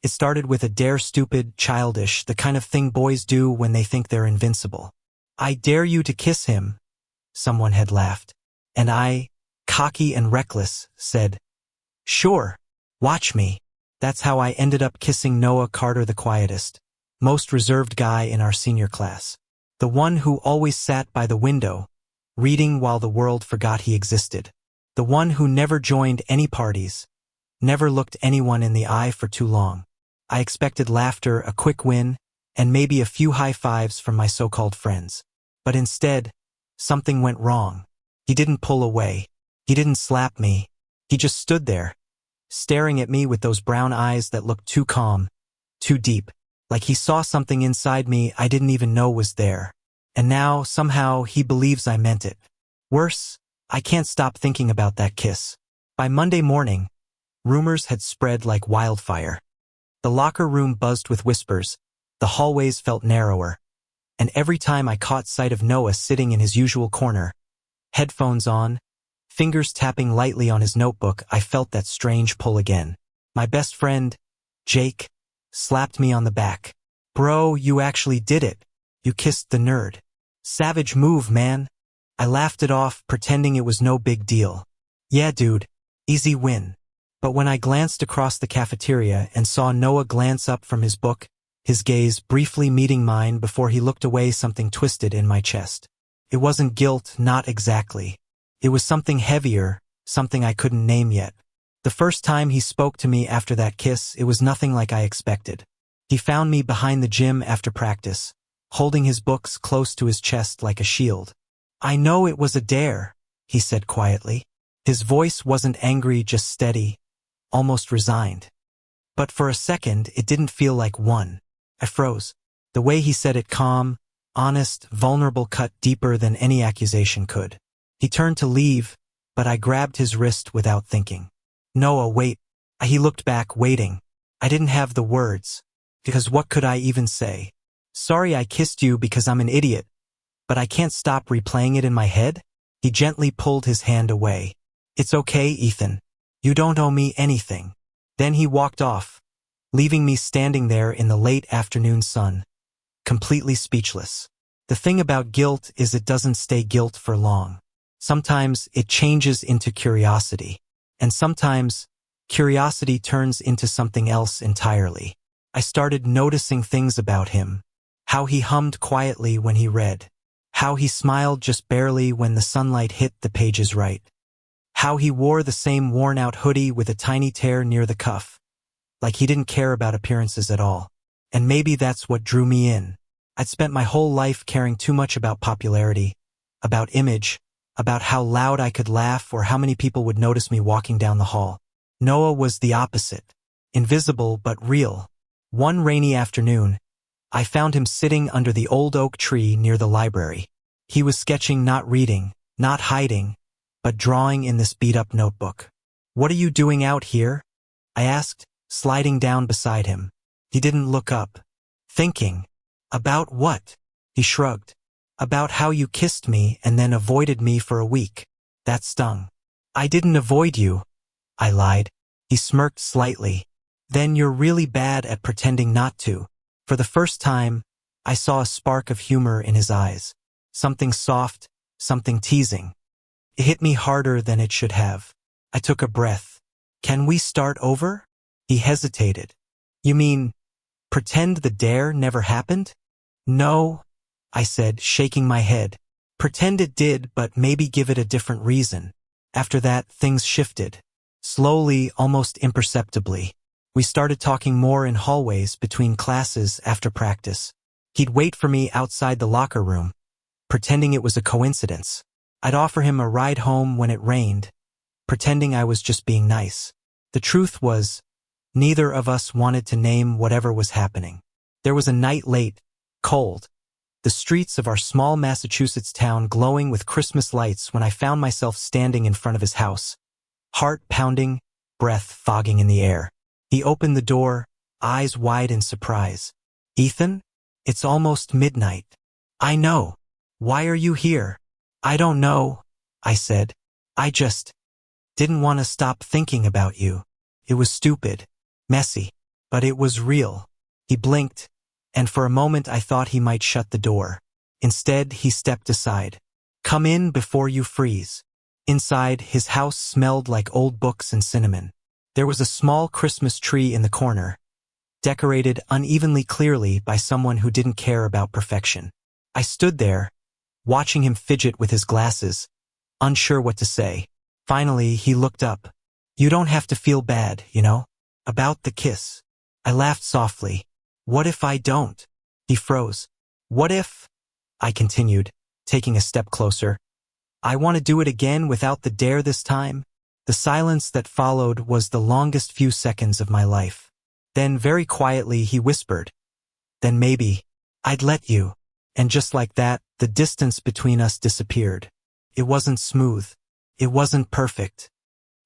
It started with a dare, stupid, childish, the kind of thing boys do when they think they're invincible. "I dare you to kiss him," someone had laughed. And I, cocky and reckless, said, "Sure, watch me." That's how I ended up kissing Noah Carter, the quietest, most reserved guy in our senior class. The one who always sat by the window, reading while the world forgot he existed. The one who never joined any parties, never looked anyone in the eye for too long. I expected laughter, a quick win, and maybe a few high fives from my so-called friends. But instead, something went wrong. He didn't pull away. He didn't slap me. He just stood there, staring at me with those brown eyes that looked too calm, too deep, like he saw something inside me I didn't even know was there. And now, somehow, he believes I meant it. Worse, I can't stop thinking about that kiss. By Monday morning, rumors had spread like wildfire. The locker room buzzed with whispers, the hallways felt narrower, and every time I caught sight of Noah sitting in his usual corner, headphones on, fingers tapping lightly on his notebook, I felt that strange pull again. My best friend, Jake, slapped me on the back. "Bro, you actually did it. You kissed the nerd. Savage move, man." I laughed it off, pretending it was no big deal. "Yeah, dude, easy win." But when I glanced across the cafeteria and saw Noah glance up from his book, his gaze briefly meeting mine before he looked away, something twisted in my chest. It wasn't guilt, not exactly. It was something heavier, something I couldn't name yet. The first time he spoke to me after that kiss, it was nothing like I expected. He found me behind the gym after practice, holding his books close to his chest like a shield. "I know it was a dare," he said quietly. His voice wasn't angry, just steady, almost resigned. But for a second, it didn't feel like one. I froze. The way he said it, calm, honest, vulnerable, cut deeper than any accusation could. He turned to leave, but I grabbed his wrist without thinking. "Noah, wait." He looked back, waiting. I didn't have the words, because what could I even say? "Sorry I kissed you because I'm an idiot, but I can't stop replaying it in my head." He gently pulled his hand away. "It's okay, Ethan. You don't owe me anything." Then he walked off, leaving me standing there in the late afternoon sun, completely speechless. The thing about guilt is it doesn't stay guilt for long. Sometimes it changes into curiosity, and sometimes curiosity turns into something else entirely. I started noticing things about him. How he hummed quietly when he read. How he smiled just barely when the sunlight hit the pages right. How he wore the same worn-out hoodie with a tiny tear near the cuff, like he didn't care about appearances at all. And maybe that's what drew me in. I'd spent my whole life caring too much about popularity, about image, about how loud I could laugh or how many people would notice me walking down the hall. Noah was the opposite. Invisible but real. One rainy afternoon, I found him sitting under the old oak tree near the library. He was sketching, not reading, not hiding, but drawing in this beat-up notebook. "What are you doing out here?" I asked, sliding down beside him. He didn't look up. "Thinking." "About what?" He shrugged. "About how you kissed me and then avoided me for a week." That stung. "I didn't avoid you," I lied. He smirked slightly. "Then you're really bad at pretending not to." For the first time, I saw a spark of humor in his eyes. Something soft, something teasing. It hit me harder than it should have. I took a breath. "Can we start over?" He hesitated. "You mean, pretend the dare never happened?" "No," I said, shaking my head. "Pretend it did, but maybe give it a different reason." After that, things shifted. Slowly, almost imperceptibly. We started talking more in hallways between classes after practice. He'd wait for me outside the locker room, pretending it was a coincidence. I'd offer him a ride home when it rained, pretending I was just being nice. The truth was, neither of us wanted to name whatever was happening. There was a night late, cold, the streets of our small Massachusetts town glowing with Christmas lights when I found myself standing in front of his house, heart pounding, breath fogging in the air. He opened the door, eyes wide in surprise. "Ethan? It's almost midnight." "I know. Why are you here?" "I don't know," I said. "I just didn't want to stop thinking about you. It was stupid, messy. But it was real. He blinked, and for a moment I thought he might shut the door. Instead, he stepped aside. "Come in before you freeze." Inside, his house smelled like old books and cinnamon. There was a small Christmas tree in the corner, decorated unevenly clearly by someone who didn't care about perfection. I stood there, watching him fidget with his glasses, unsure what to say. Finally, he looked up. "You don't have to feel bad, you know, about the kiss." I laughed softly. "What if I don't?" He froze. "What if?" I continued, taking a step closer. "I want to do it again without the dare this time." The silence that followed was the longest few seconds of my life. Then, very quietly, he whispered, "Then maybe I'd let you." And just like that, the distance between us disappeared. It wasn't smooth. It wasn't perfect.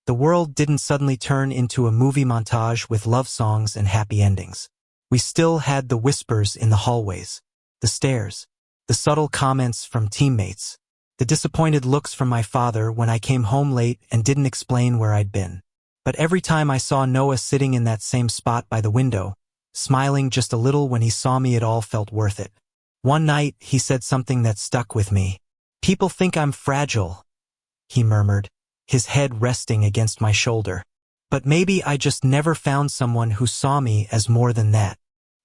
The world didn't suddenly turn into a movie montage with love songs and happy endings. We still had the whispers in the hallways, the stares, the subtle comments from teammates, the disappointed looks from my father when I came home late and didn't explain where I'd been. But every time I saw Noah sitting in that same spot by the window, smiling just a little when he saw me, it all felt worth it. One night, he said something that stuck with me. "People think I'm fragile," he murmured, his head resting against my shoulder. "But maybe I just never found someone who saw me as more than that."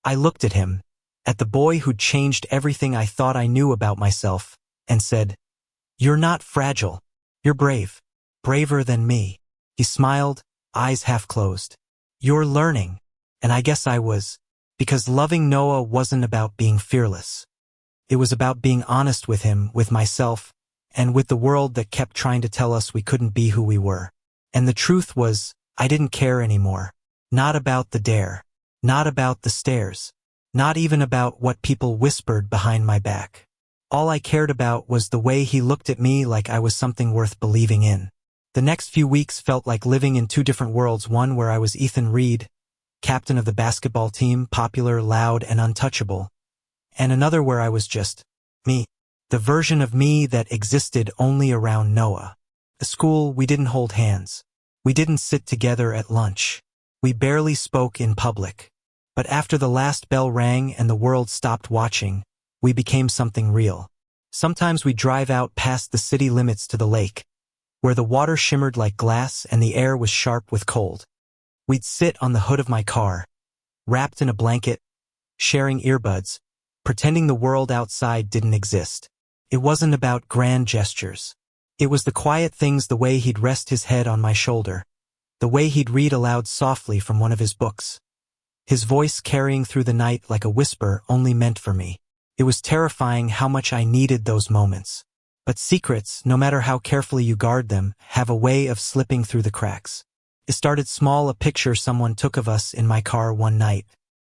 I looked at him, at the boy who'd changed everything I thought I knew about myself, and said, "You're not fragile. You're brave. Braver than me." He smiled, eyes half closed. "You're learning." And I guess I was, because loving Noah wasn't about being fearless. It was about being honest with him, with myself, and with the world that kept trying to tell us we couldn't be who we were. And the truth was, I didn't care anymore. Not about the dare. Not about the stares. Not even about what people whispered behind my back. All I cared about was the way he looked at me, like I was something worth believing in. The next few weeks felt like living in two different worlds, one where I was Ethan Reed, captain of the basketball team, popular, loud, and untouchable, and another where I was just me. The version of me that existed only around Noah. At school, we didn't hold hands. We didn't sit together at lunch. We barely spoke in public. But after the last bell rang and the world stopped watching, we became something real. Sometimes we'd drive out past the city limits to the lake, where the water shimmered like glass and the air was sharp with cold. We'd sit on the hood of my car, wrapped in a blanket, sharing earbuds, pretending the world outside didn't exist. It wasn't about grand gestures. It was the quiet things, the way he'd rest his head on my shoulder, the way he'd read aloud softly from one of his books, his voice carrying through the night like a whisper only meant for me. It was terrifying how much I needed those moments. But secrets, no matter how carefully you guard them, have a way of slipping through the cracks. It started small, a picture someone took of us in my car one night.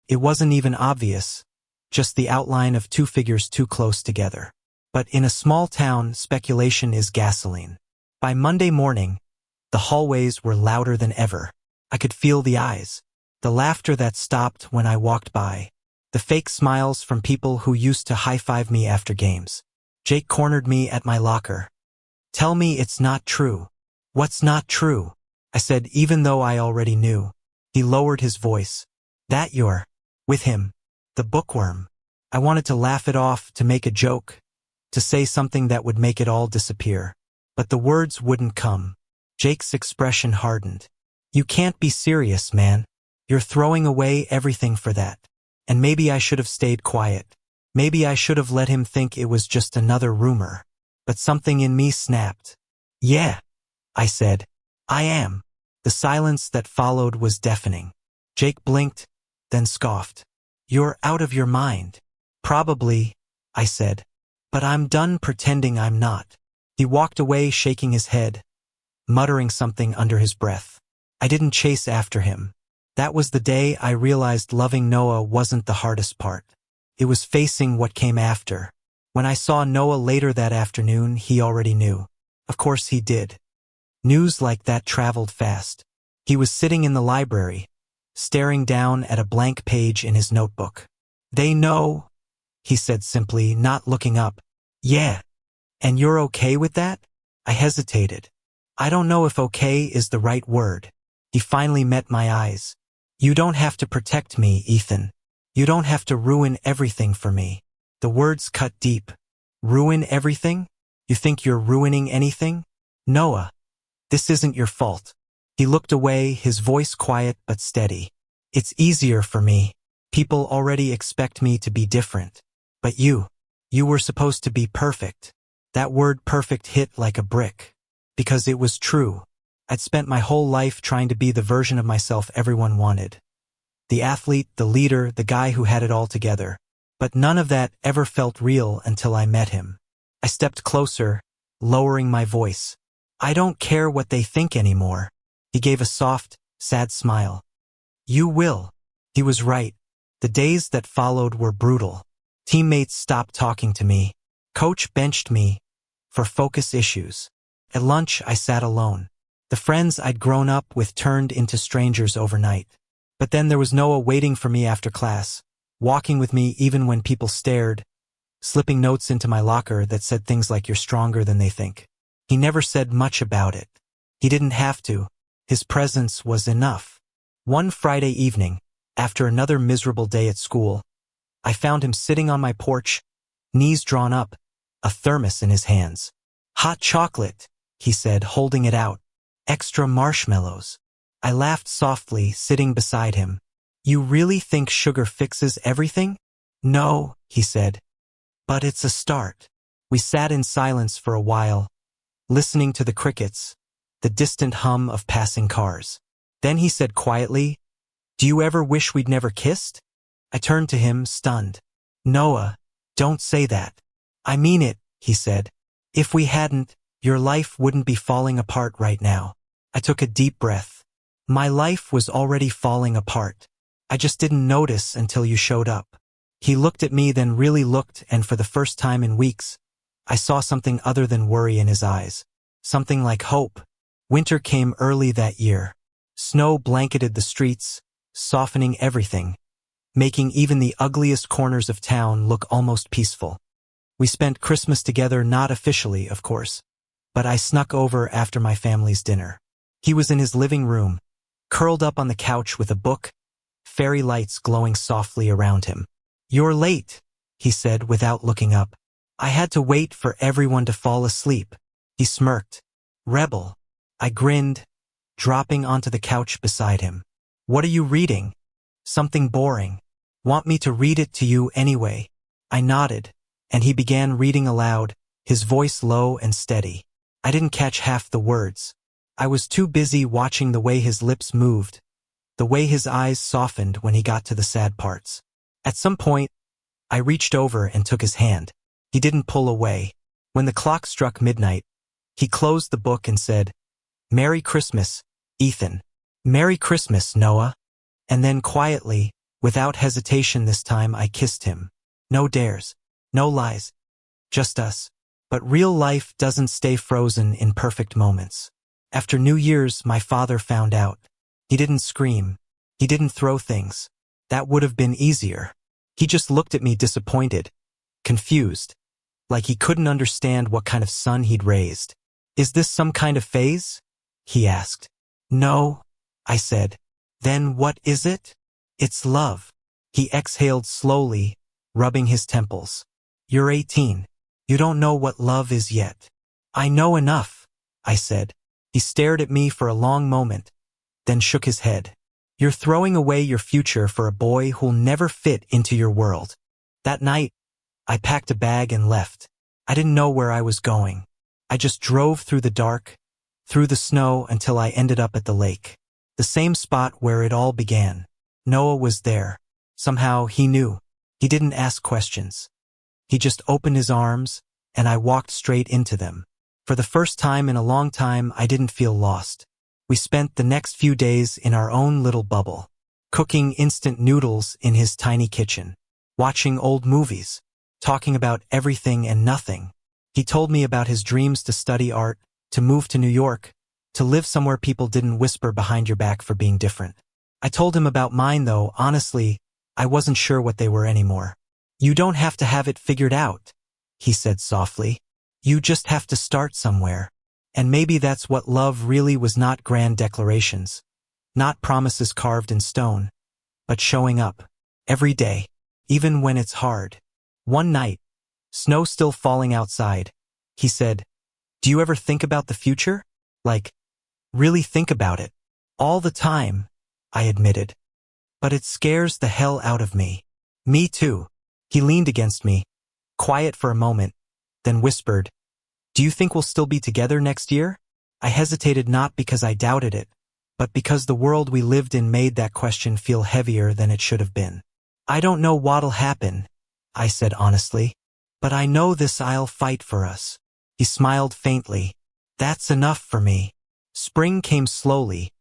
It wasn't even obvious, just the outline of two figures too close together. But in a small town, speculation is gasoline. By Monday morning, the hallways were louder than ever. I could feel the eyes, the laughter that stopped when I walked by, the fake smiles from people who used to high-five me after games. Jake cornered me at my locker. "Tell me it's not true." "What's not true?" I said, even though I already knew. He lowered his voice. "That you're with him, the bookworm." I wanted to laugh it off, to make a joke, to say something that would make it all disappear. But the words wouldn't come. Jake's expression hardened. "You can't be serious, man. You're throwing away everything for that." And maybe I should have stayed quiet. Maybe I should have let him think it was just another rumor. But something in me snapped. "Yeah," I said. "I am." The silence that followed was deafening. Jake blinked, then scoffed. "You're out of your mind." "Probably," I said. "But I'm done pretending I'm not." He walked away, shaking his head, muttering something under his breath. I didn't chase after him. That was the day I realized loving Noah wasn't the hardest part. It was facing what came after. When I saw Noah later that afternoon, he already knew. Of course he did. News like that traveled fast. He was sitting in the library, staring down at a blank page in his notebook. "They know," he said simply, not looking up. "Yeah. And you're okay with that?" I hesitated. I don't know if okay is the right word. He finally met my eyes. You don't have to protect me, Ethan. You don't have to ruin everything for me. The words cut deep. Ruin everything? You think you're ruining anything? Noah, this isn't your fault. He looked away, his voice quiet but steady. It's easier for me. People already expect me to be different. But you were supposed to be perfect. That word perfect hit like a brick. Because it was true. I'd spent my whole life trying to be the version of myself everyone wanted. The athlete, the leader, the guy who had it all together. But none of that ever felt real until I met him. I stepped closer, lowering my voice. I don't care what they think anymore. He gave a soft, sad smile. You will. He was right. The days that followed were brutal. Teammates stopped talking to me. Coach benched me for focus issues. At lunch, I sat alone. The friends I'd grown up with turned into strangers overnight. But then there was Noah waiting for me after class, walking with me even when people stared, slipping notes into my locker that said things like "You're stronger than they think." He never said much about it. He didn't have to. His presence was enough. One Friday evening, after another miserable day at school, I found him sitting on my porch, knees drawn up, a thermos in his hands. Hot chocolate, he said, holding it out. Extra marshmallows. I laughed softly, sitting beside him. You really think sugar fixes everything? No, he said. But it's a start. We sat in silence for a while, listening to the crickets, the distant hum of passing cars. Then he said quietly, Do you ever wish we'd never kissed? I turned to him, stunned. Noah, don't say that. I mean it, he said. If we hadn't, your life wouldn't be falling apart right now. I took a deep breath. My life was already falling apart. I just didn't notice until you showed up. He looked at me, then really looked, and for the first time in weeks, I saw something other than worry in his eyes. Something like hope. Winter came early that year. Snow blanketed the streets, softening everything, making even the ugliest corners of town look almost peaceful. We spent Christmas together, not officially, of course, but I snuck over after my family's dinner. He was in his living room, curled up on the couch with a book, fairy lights glowing softly around him. You're late, he said without looking up. I had to wait for everyone to fall asleep. He smirked. Rebel. I grinned, dropping onto the couch beside him. What are you reading? Something boring. Want me to read it to you anyway? I nodded, and he began reading aloud, his voice low and steady. I didn't catch half the words. I was too busy watching the way his lips moved, the way his eyes softened when he got to the sad parts. At some point, I reached over and took his hand. He didn't pull away. When the clock struck midnight, he closed the book and said, Merry Christmas, Ethan. Merry Christmas, Noah. And then quietly, without hesitation this time, I kissed him. No dares, no lies, just us. But real life doesn't stay frozen in perfect moments. After New Year's, my father found out. He didn't scream. He didn't throw things. That would have been easier. He just looked at me disappointed, confused, like he couldn't understand what kind of son he'd raised. Is this some kind of phase? He asked. No, I said. Then what is it? It's love. He exhaled slowly, rubbing his temples. You're 18. You don't know what love is yet. I know enough, I said. He stared at me for a long moment, then shook his head. You're throwing away your future for a boy who'll never fit into your world. That night, I packed a bag and left. I didn't know where I was going. I just drove through the dark, through the snow until I ended up at the lake. The same spot where it all began. Noah was there. Somehow he knew. He didn't ask questions. He just opened his arms, and I walked straight into them. For the first time in a long time, I didn't feel lost. We spent the next few days in our own little bubble, cooking instant noodles in his tiny kitchen, watching old movies, talking about everything and nothing. He told me about his dreams to study art, to move to New York, to live somewhere people didn't whisper behind your back for being different. I told him about mine, though, honestly, I wasn't sure what they were anymore. You don't have to have it figured out, he said softly. You just have to start somewhere. And maybe that's what love really was, not grand declarations, Not promises carved in stone, but showing up. Every day. Even when it's hard. One night, snow still falling outside, he said, "Do you ever think about the future? Like, really think about it?" "All the time," I admitted. "But it scares the hell out of me." "Me too." He leaned against me, quiet for a moment, then whispered, "Do you think we'll still be together next year?" I hesitated, not because I doubted it, but because the world we lived in made that question feel heavier than it should have been. "I don't know what'll happen," I said honestly, "but I know this I'll fight for us." He smiled faintly. "That's enough for me." Spring came slowly,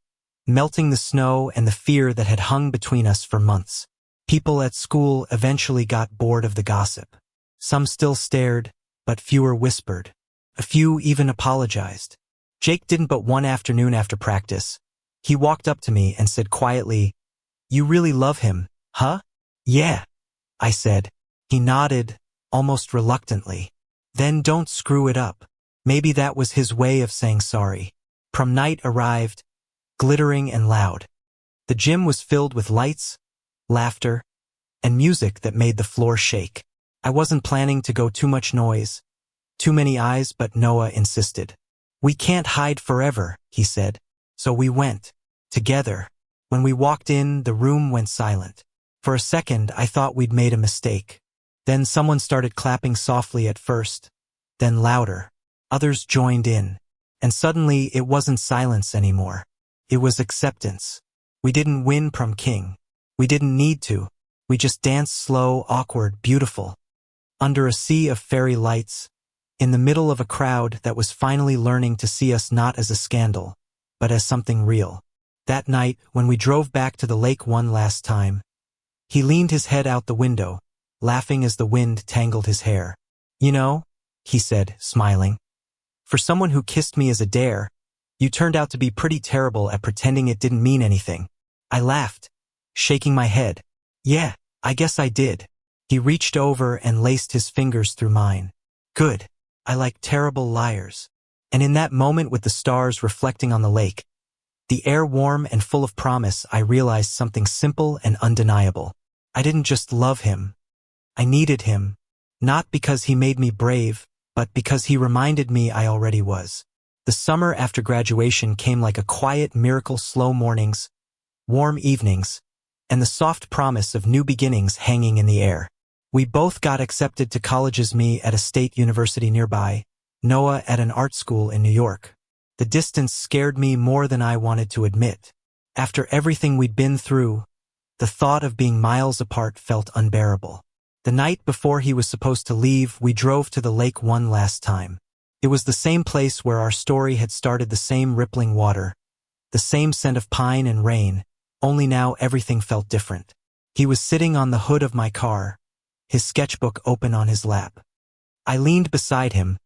melting the snow and the fear that had hung between us for months. People at school eventually got bored of the gossip. Some still stared, but fewer whispered. A few even apologized. Jake didn't, but one afternoon after practice, he walked up to me and said quietly, "You really love him, huh?" "Yeah," I said. He nodded, almost reluctantly. "Then don't screw it up." Maybe that was his way of saying sorry. Prom night arrived, glittering and loud. The gym was filled with lights, laughter, and music that made the floor shake. I wasn't planning to go too much noise, too many eyes, but Noah insisted. "We can't hide forever," he said. So we went. Together. When we walked in, the room went silent. For a second, I thought we'd made a mistake. Then someone started clapping softly at first, then louder. Others joined in. And suddenly, it wasn't silence anymore. It was acceptance. We didn't win prom king. We didn't need to. We just danced slow, awkward, beautiful. Under a sea of fairy lights, in the middle of a crowd that was finally learning to see us not as a scandal, but as something real. That night, when we drove back to the lake one last time, he leaned his head out the window, laughing as the wind tangled his hair. "You know," he said, smiling, "for someone who kissed me as a dare, you turned out to be pretty terrible at pretending it didn't mean anything." I laughed, shaking my head. "Yeah, I guess I did." He reached over and laced his fingers through mine. "Good. I like terrible liars." And in that moment, with the stars reflecting on the lake, the air warm and full of promise, I realized something simple and undeniable. I didn't just love him. I needed him. Not because he made me brave, but because he reminded me I already was. The summer after graduation came like a quiet miracle, slow mornings, warm evenings, and the soft promise of new beginnings hanging in the air. We both got accepted to colleges, me at a state university nearby, Noah at an art school in New York. The distance scared me more than I wanted to admit. After everything we'd been through, the thought of being miles apart felt unbearable. The night before he was supposed to leave, we drove to the lake one last time. It was the same place where our story had started, the same rippling water, the same scent of pine and rain, only now everything felt different. He was sitting on the hood of my car, his sketchbook open on his lap. I leaned beside him,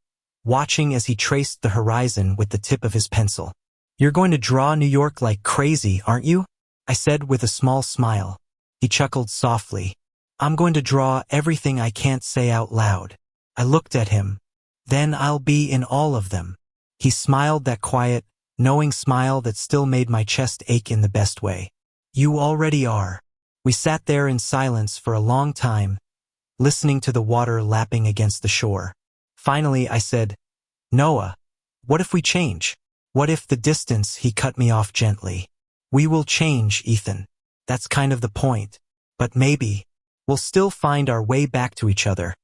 watching as he traced the horizon with the tip of his pencil. "You're going to draw New York like crazy, aren't you?" I said with a small smile. He chuckled softly. "I'm going to draw everything I can't say out loud." I looked at him. "Then I'll be in all of them." He smiled, that quiet, knowing smile that still made my chest ache in the best way. "You already are." We sat there in silence for a long time, listening to the water lapping against the shore. Finally, I said, "Noah, what if we change? What if the distance?" He cut me off gently. "We will change, Ethan. That's kind of the point. But maybe we'll still find our way back to each other,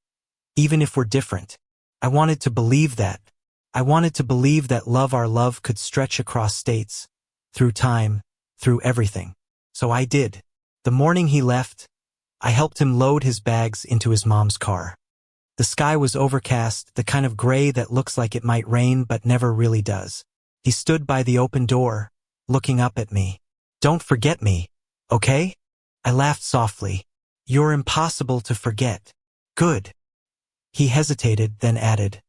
even if we're different." I wanted to believe that. I wanted to believe that our love could stretch across states, through time, through everything. So I did. The morning he left, I helped him load his bags into his mom's car. The sky was overcast, the kind of gray that looks like it might rain but never really does. He stood by the open door, looking up at me. "Don't forget me, okay?" I laughed softly. "You're impossible to forget." "Good." He hesitated, then added,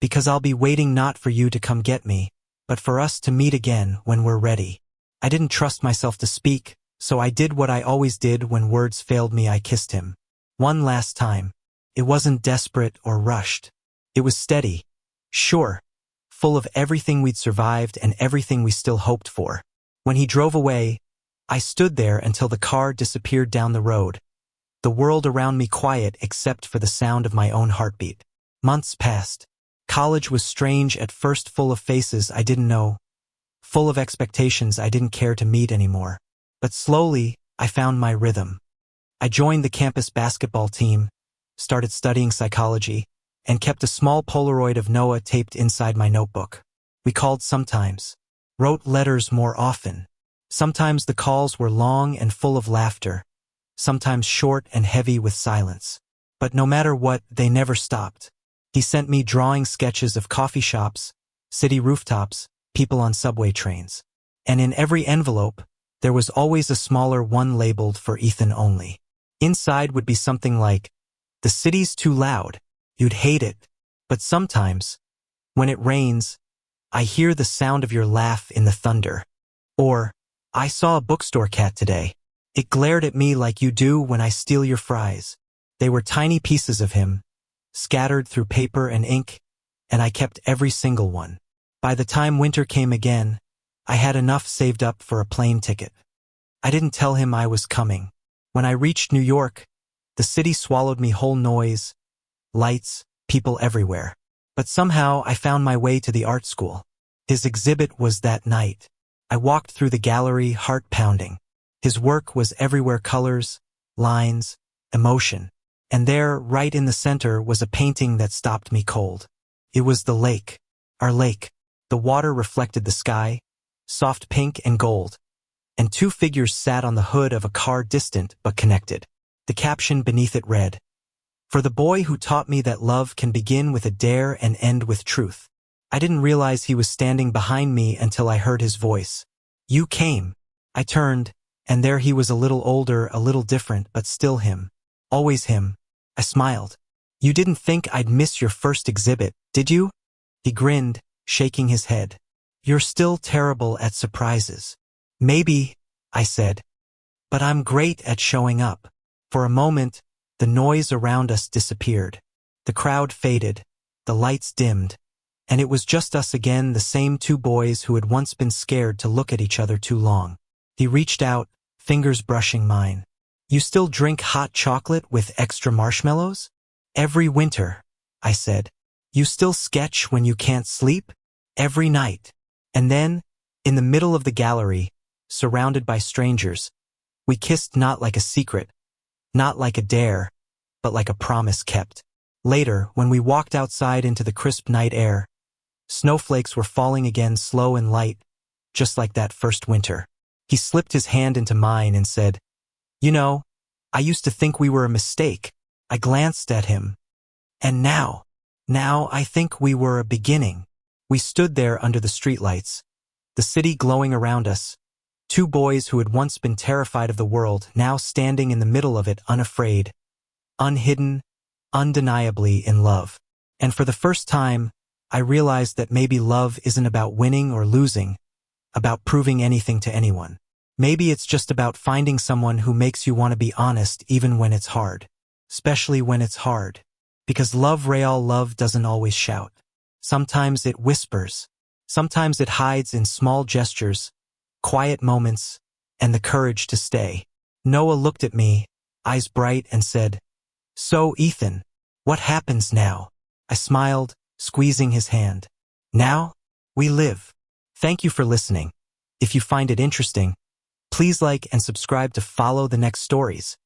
"Because I'll be waiting not for you to come get me, but for us to meet again when we're ready." I didn't trust myself to speak, so I did what I always did when words failed me. I kissed him. One last time. It wasn't desperate or rushed. It was steady, sure, full of everything we'd survived and everything we still hoped for. When he drove away, I stood there until the car disappeared down the road, the world around me quiet except for the sound of my own heartbeat. Months passed. College was strange at first, full of faces I didn't know, full of expectations I didn't care to meet anymore. But slowly, I found my rhythm. I joined the campus basketball team, started studying psychology, and kept a small Polaroid of Noah taped inside my notebook. We called sometimes, wrote letters more often. Sometimes the calls were long and full of laughter, sometimes short and heavy with silence. But no matter what, they never stopped. He sent me drawing sketches of coffee shops, city rooftops, people on subway trains. And in every envelope, there was always a smaller one labeled for Ethan only. Inside would be something like, "The city's too loud. You'd hate it. But sometimes, when it rains, I hear the sound of your laugh in the thunder." Or, "I saw a bookstore cat today. It glared at me like you do when I steal your fries." They were tiny pieces of him, scattered through paper and ink, and I kept every single one. By the time winter came again, I had enough saved up for a plane ticket. I didn't tell him I was coming. When I reached New York, the city swallowed me whole. Noise, lights, people everywhere. But somehow I found my way to the art school. His exhibit was that night. I walked through the gallery, heart pounding. His work was everywhere: colors, lines, emotion. And there, right in the center, was a painting that stopped me cold. It was the lake. Our lake. The water reflected the sky, soft pink and gold. And two figures sat on the hood of a car, distant but connected. The caption beneath it read, "For the boy who taught me that love can begin with a dare and end with truth." I didn't realize he was standing behind me until I heard his voice. "You came." I turned, and there he was, a little older, a little different, but still him. Always him. I smiled. "You didn't think I'd miss your first exhibit, did you?" He grinned, shaking his head. "You're still terrible at surprises." "Maybe," I said. "But I'm great at showing up." For a moment, the noise around us disappeared. The crowd faded, the lights dimmed, and it was just us again, the same two boys who had once been scared to look at each other too long. He reached out, fingers brushing mine. "You still drink hot chocolate with extra marshmallows?" "Every winter," I said. "You still sketch when you can't sleep?" "Every night." And then, in the middle of the gallery, surrounded by strangers, we kissed, not like a secret, not like a dare, but like a promise kept. Later, when we walked outside into the crisp night air, snowflakes were falling again, slow and light, just like that first winter. He slipped his hand into mine and said, "You know, I used to think we were a mistake." I glanced at him. "And now I think we were a beginning." We stood there under the streetlights, the city glowing around us, two boys who had once been terrified of the world, now standing in the middle of it, unafraid, unhidden, undeniably in love. And for the first time, I realized that maybe love isn't about winning or losing, about proving anything to anyone. Maybe it's just about finding someone who makes you want to be honest even when it's hard. Especially when it's hard. Because real love doesn't always shout. Sometimes it whispers. Sometimes it hides in small gestures, quiet moments, and the courage to stay. Noah looked at me, eyes bright, and said, "So, Ethan, what happens now?" I smiled, squeezing his hand. "Now, we live." Thank you for listening. If you find it interesting, please like and subscribe to follow the next stories.